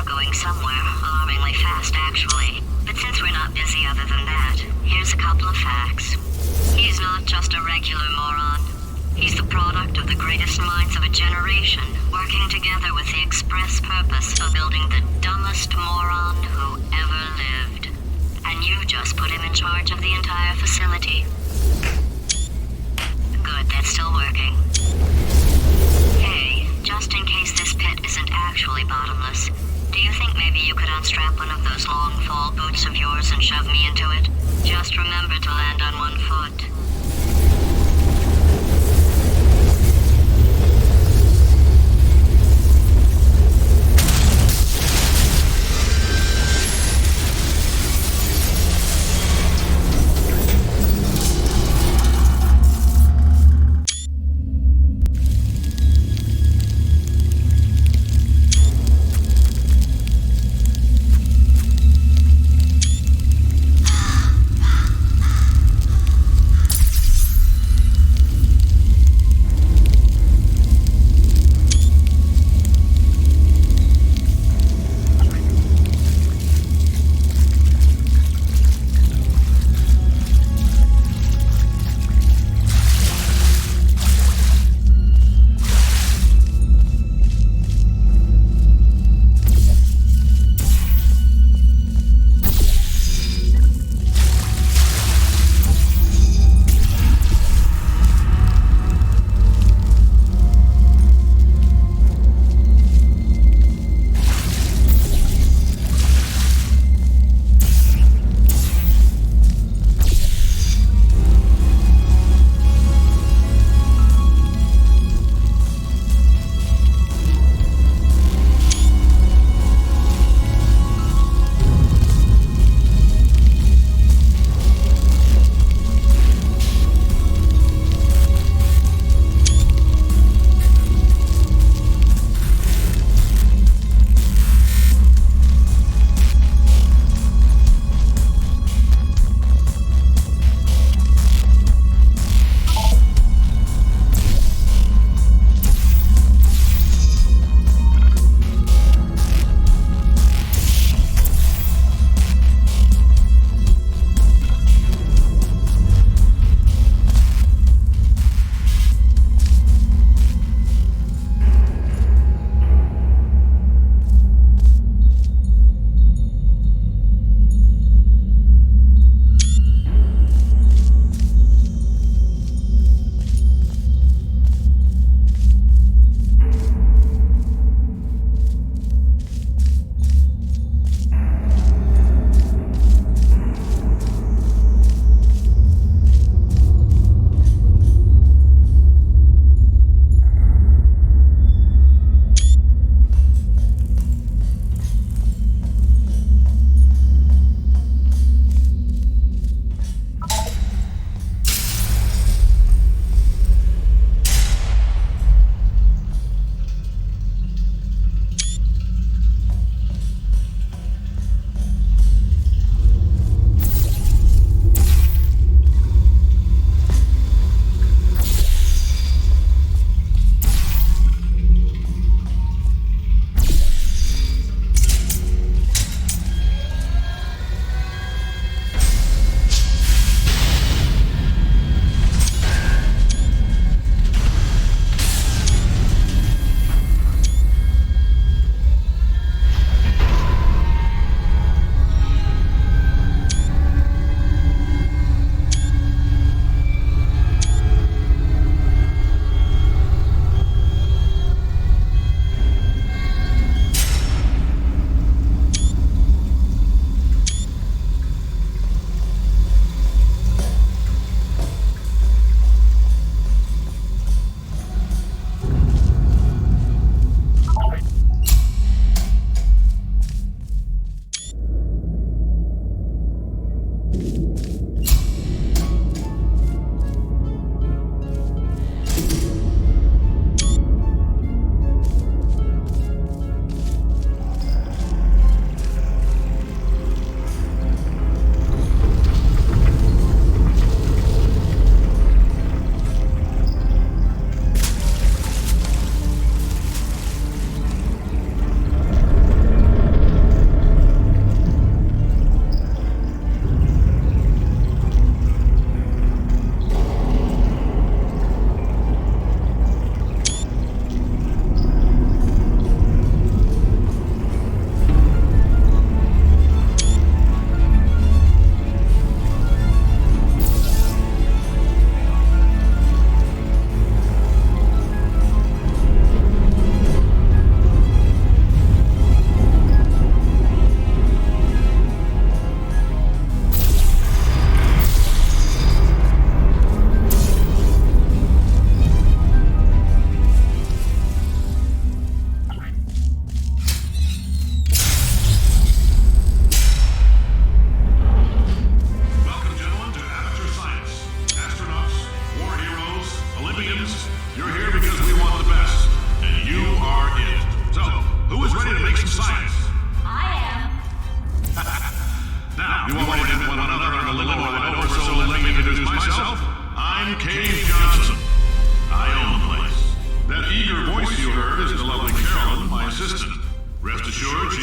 are going somewhere, alarmingly fast actually. But since we're not busy other than that, here's a couple of facts. He's not just a regular moron. He's the product of the greatest minds of a generation, working together with the express purpose of building the dumbest moron who ever lived. And you just put him in charge of the entire facility. Good, that's still working. Hey, just in case this pit isn't actually bottomless, do you think maybe you could unstrap one of those long fall boots of yours and shove me into it? Just remember to land on one foot.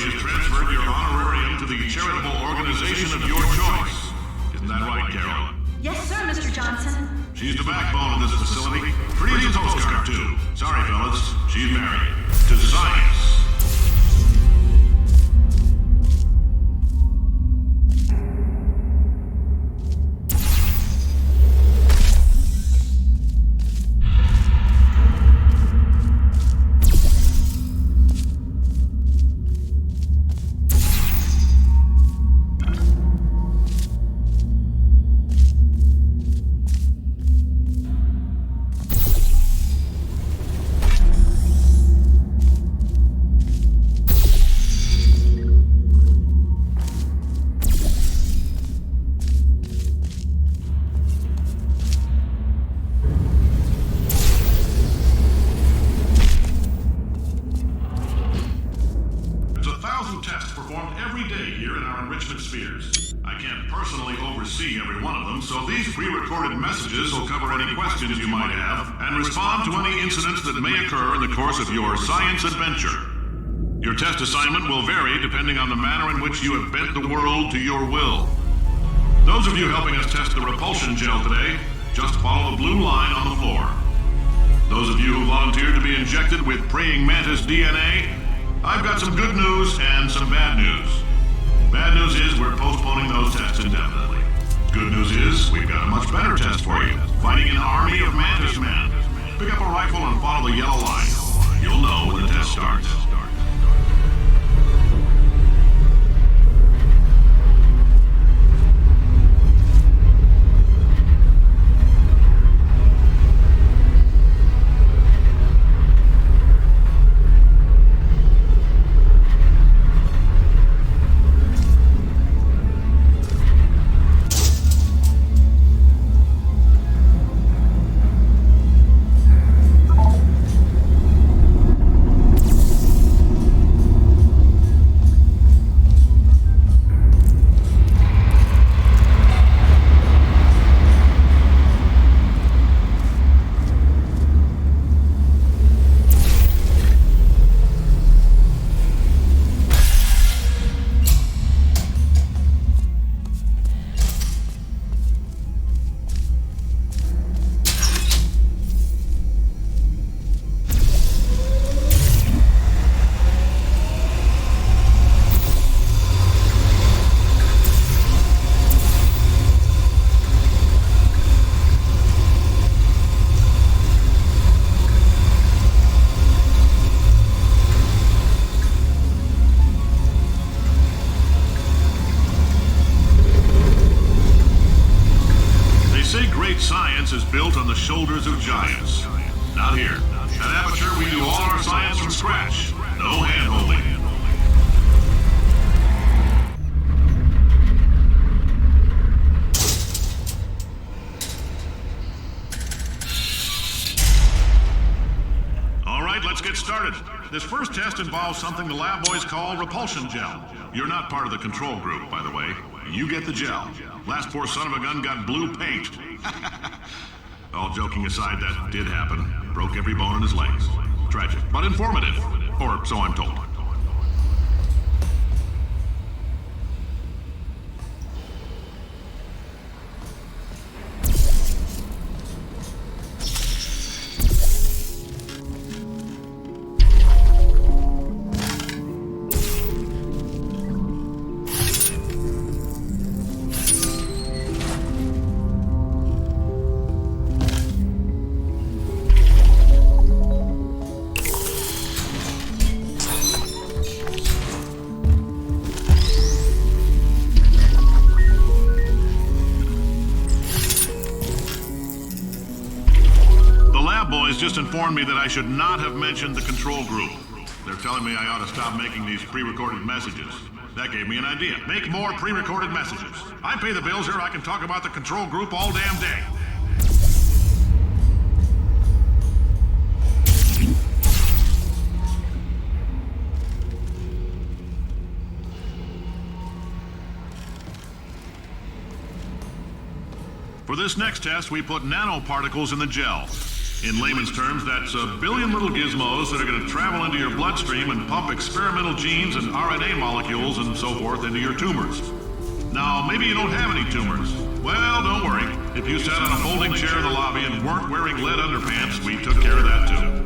she has transferred your honorarium to the charitable organization of your choice. Isn't that right, Carol? Yes, sir, Mr. Johnson. She's the backbone of this facility. Pretty as a postcard, too. Sorry, fellas. She's married. To science. Tests performed every day here in our enrichment spheres. I can't personally oversee every one of them, so these pre-recorded messages will cover any questions you might have and respond to any incidents that may occur in the course of your science adventure. Your test assignment will vary depending on the manner in which you have bent the world to your will. Those of you helping us test the repulsion gel today, just follow the blue line on the floor. Those of you who volunteered to be injected with praying mantis DNA, I've got some good news and some bad news. Bad news is we're postponing those tests indefinitely. Good news is we've got a much better test for you. Fighting an army of mantis men. Pick up a rifle and follow the yellow line. You'll know when the test starts. Science is built on the shoulders of giants. Not here. At Aperture, we do all our science from scratch. No hand-holding. All right, let's get started. This first test involves something the lab boys call repulsion gel. You're not part of the control group, by the way. You get the gel. Last poor son of a gun got blue paint. All joking aside, that did happen. Broke every bone in his legs. Tragic, but informative. Or so I'm told. Boys just informed me that I should not have mentioned the control group. They're telling me I ought to stop making these pre-recorded messages. That gave me an idea. Make more pre-recorded messages. I pay the bills here, I can talk about the control group all damn day. For this next test, we put nanoparticles in the gel. In layman's terms, that's a billion little gizmos that are going to travel into your bloodstream and pump experimental genes and RNA molecules and so forth into your tumors. Now, maybe you don't have any tumors. Well, don't worry. If you sat on a folding chair in the lobby and weren't wearing lead underpants, we took care of that too.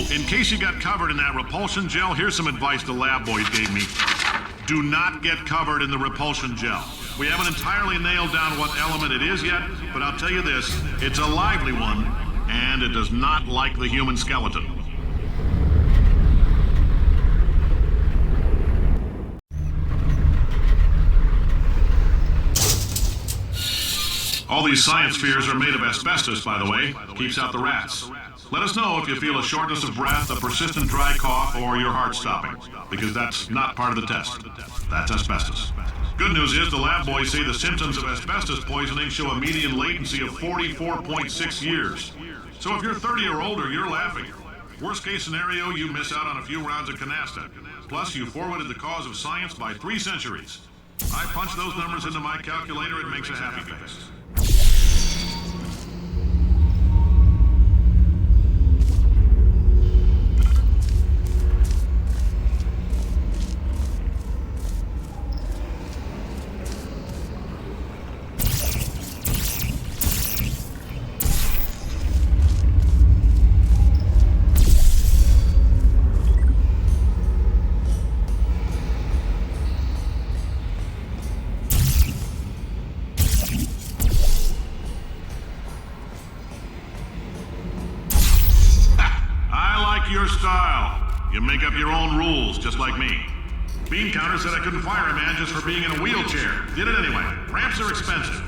In case you got covered in that repulsion gel, here's some advice the lab boys gave me. Do not get covered in the repulsion gel. We haven't entirely nailed down what element it is yet, but I'll tell you this, it's a lively one, and it does not like the human skeleton. All these science spheres are made of asbestos, by the way. Keeps out the rats. Let us know if you feel a shortness of breath, a persistent dry cough, or your heart stopping, because that's not part of the test. That's asbestos. Good news is the lab boys say the symptoms of asbestos poisoning show a median latency of 44.6 years. So if you're 30 or older, you're laughing. Worst case scenario, you miss out on a few rounds of canasta. Plus, you forwarded the cause of science by 3 centuries. I punch those numbers into my calculator, it makes a happy face. Your style. You make up your own rules, just like me. Bean counter said I couldn't fire a man just for being in a wheelchair. Did it anyway. Ramps are expensive.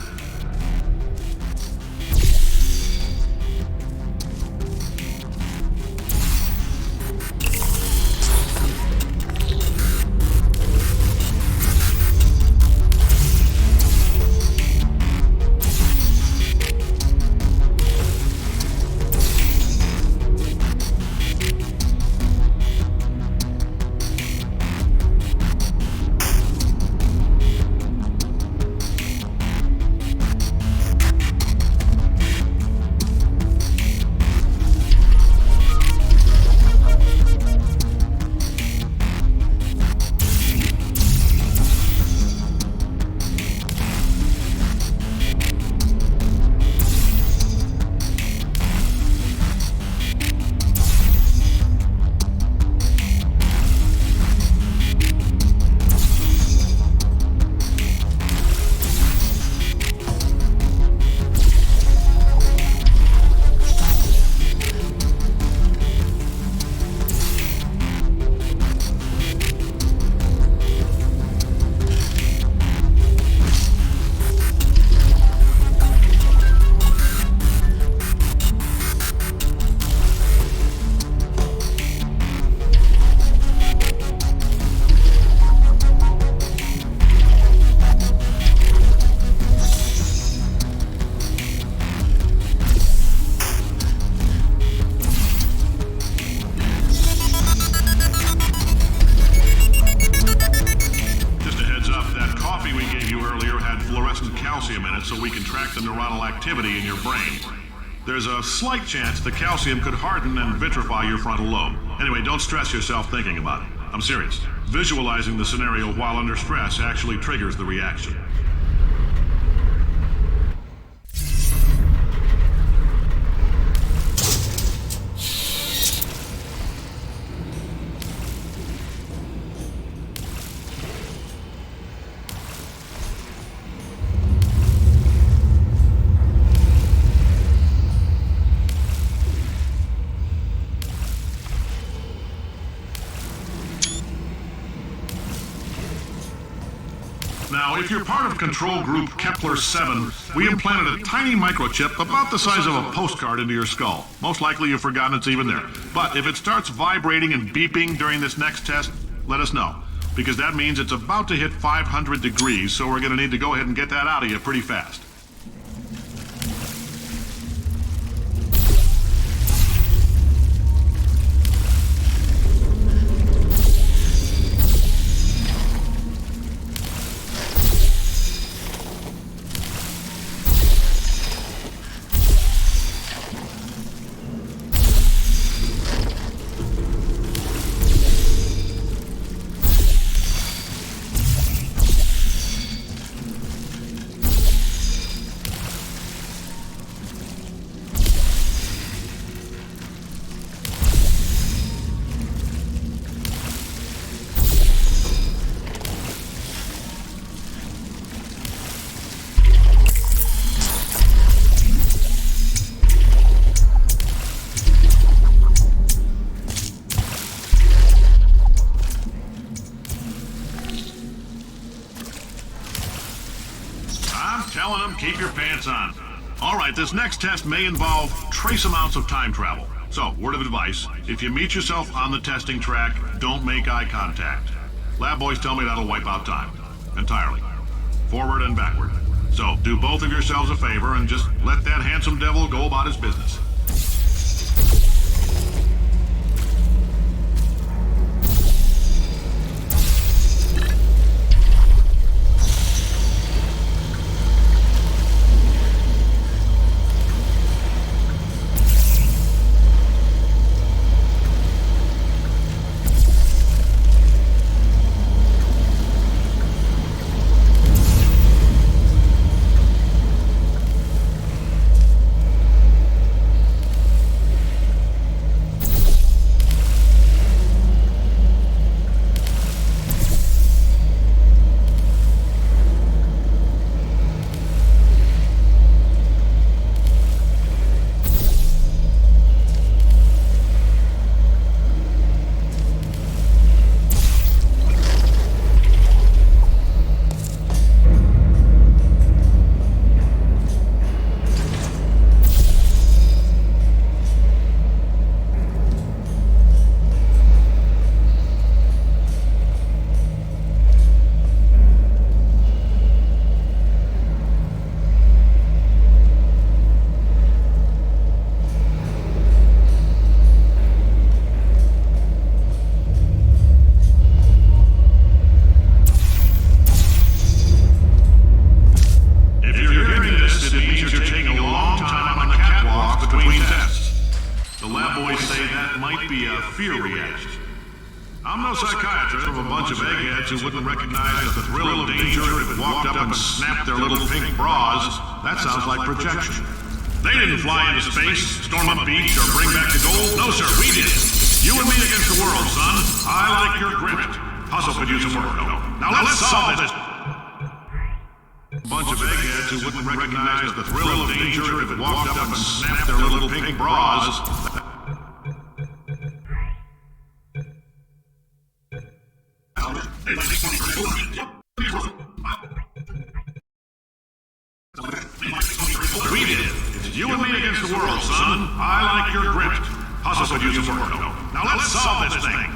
the neuronal activity in your brain. There's a slight chance the calcium could harden and vitrify your frontal lobe. Anyway, don't stress yourself thinking about it. I'm serious. Visualizing the scenario while under stress actually triggers the reaction. Now, if you're part of Control Group Kepler-7, we implanted a tiny microchip about the size of a postcard into your skull. Most likely you've forgotten it's even there. But if it starts vibrating and beeping during this next test, let us know. Because that means it's about to hit 500 degrees, so we're going to need to go ahead and get that out of you pretty fast. Telling them, keep your pants on. All right, this next test may involve trace amounts of time travel. So, word of advice, if you meet yourself on the testing track, don't make eye contact. Lab boys tell me that'll wipe out time. Entirely. Forward and backward. So, do both of yourselves a favor and just let that handsome devil go about his business. Fear reaction. I'm no psychiatrist of a bunch of eggheads who wouldn't recognize the thrill of danger if it walked up and snapped their little pink bras. That sounds like projection. They didn't fly into space, storm a beach, or bring back the gold. No, sir, we did. You and me against the world, son. I like your grit. Puzzle could use some work, though. Now let's solve this. A bunch of eggheads who wouldn't recognize the thrill of danger if it walked up and snapped their little pink bras. We did. It's you and me against the world, son. I like your grit. Puzzle could use some work, though. Now let's solve this thing.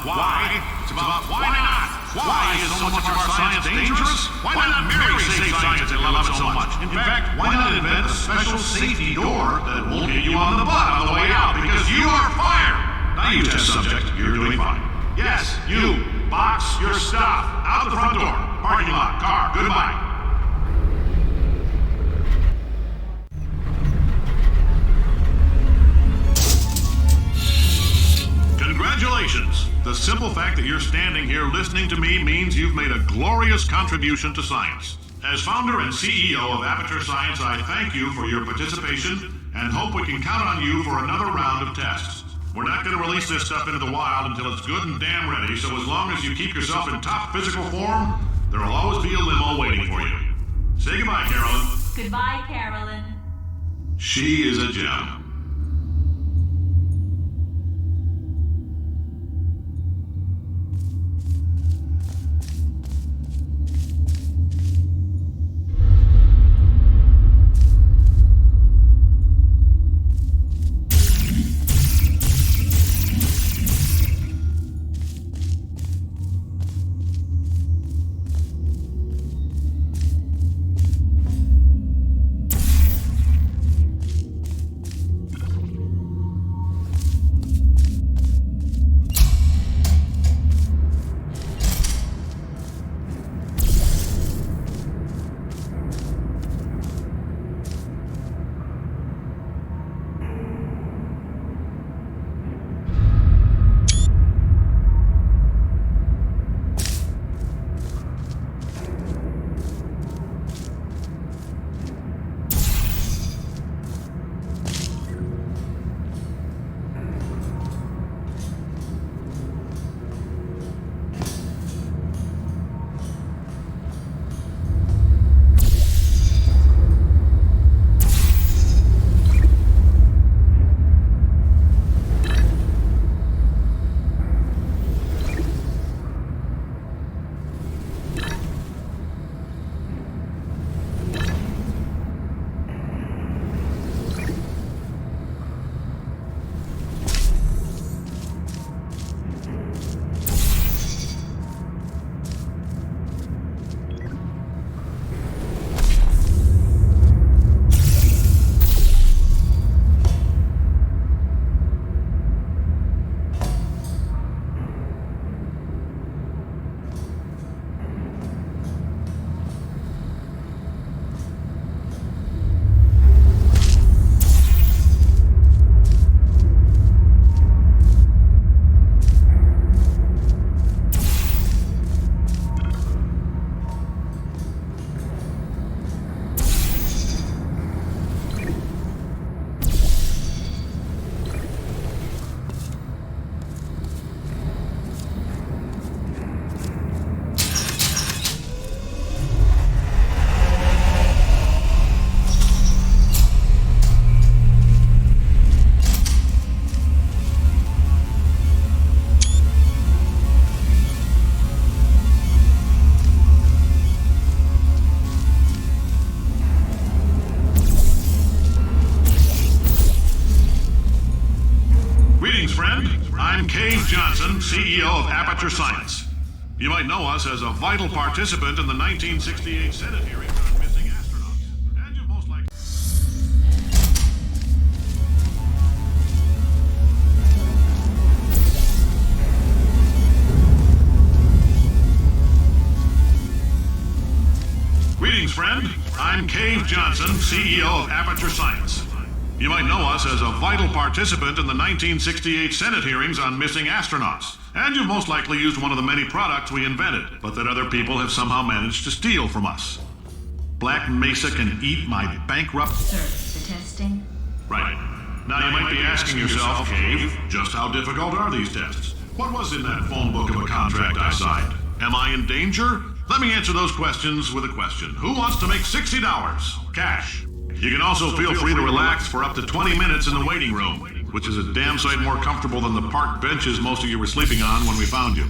why. It's about why not. Why is so much of our science dangerous? Why not Mary save science and love it so much? In fact, why not invent a special safety door that won't hit you on the butt on the way out because you are fired? Now you test subject, you're doing fine. Yes, you. Box your stuff. Out the front door. Parking lot. Car. Goodbye. Congratulations! The simple fact that you're standing here listening to me means you've made a glorious contribution to science. As founder and CEO of Aperture Science, I thank you for your participation and hope we can count on you for another round of tests. We're not going to release this stuff into the wild until it's good and damn ready, so as long as you keep yourself in top physical form, there will always be a limo waiting for you. Say goodbye, Carolyn. Goodbye, Carolyn. She is a gem. CEO of Aperture Science. You might know us as a vital participant in the 1968 Senate hearing on missing astronauts. And you most likely... Greetings, friend. I'm Cave Johnson, CEO of Aperture Science. You might know us as a vital participant in the 1968 Senate hearings on missing astronauts. And you've most likely used one of the many products we invented, but that other people have somehow managed to steal from us. Black Mesa can eat my bankrupt... Sir, the testing? Right. Now you might be asking yourself, Cave, just how difficult are these tests? What was in that phone book of a contract I signed? Am I in danger? Let me answer those questions with a question. Who wants to make $60? Cash. You can also feel free to relax for up to 20 minutes in the waiting room, which is a damn sight more comfortable than the park benches most of you were sleeping on when we found you.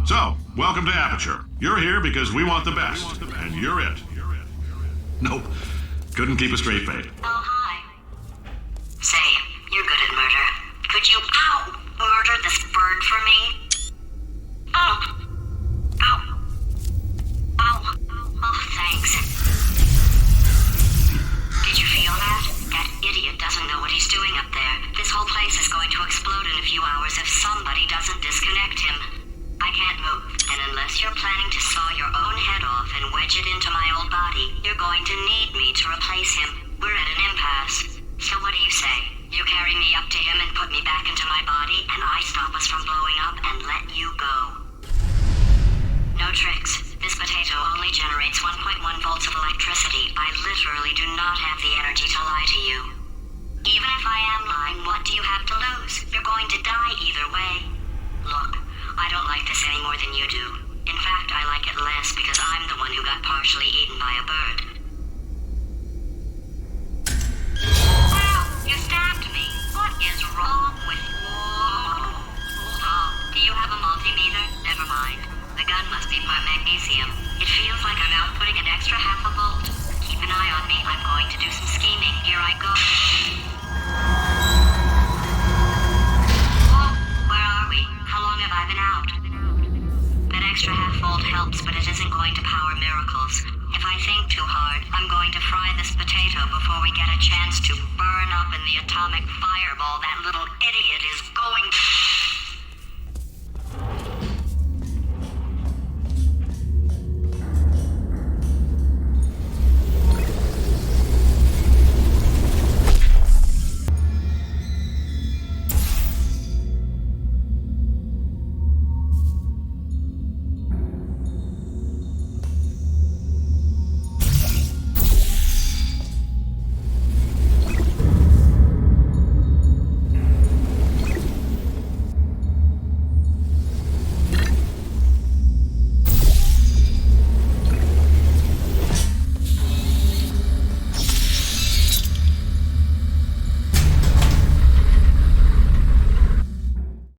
So, welcome to Aperture. You're here because we want the best, and you're it. Nope. Couldn't keep a straight face. Oh, hi. Say, you're good at murder. Could you, murder this bird for me? more than you do. In fact, I like it less because I'm the one who got partially eaten by a bird. Well, you stabbed me. What is wrong with you? Oh, do you have a multimeter? Never mind. The gun must be part magnesium. It feels like I'm outputting an extra half a volt. Keep an eye on me. I'm going to do some scheming. Here I go. Whoa, where are we? How long have I been out? That extra half volt helps, but it isn't going to power miracles. If I think too hard, I'm going to fry this potato before we get a chance to burn up in the atomic fireball that little idiot is going to...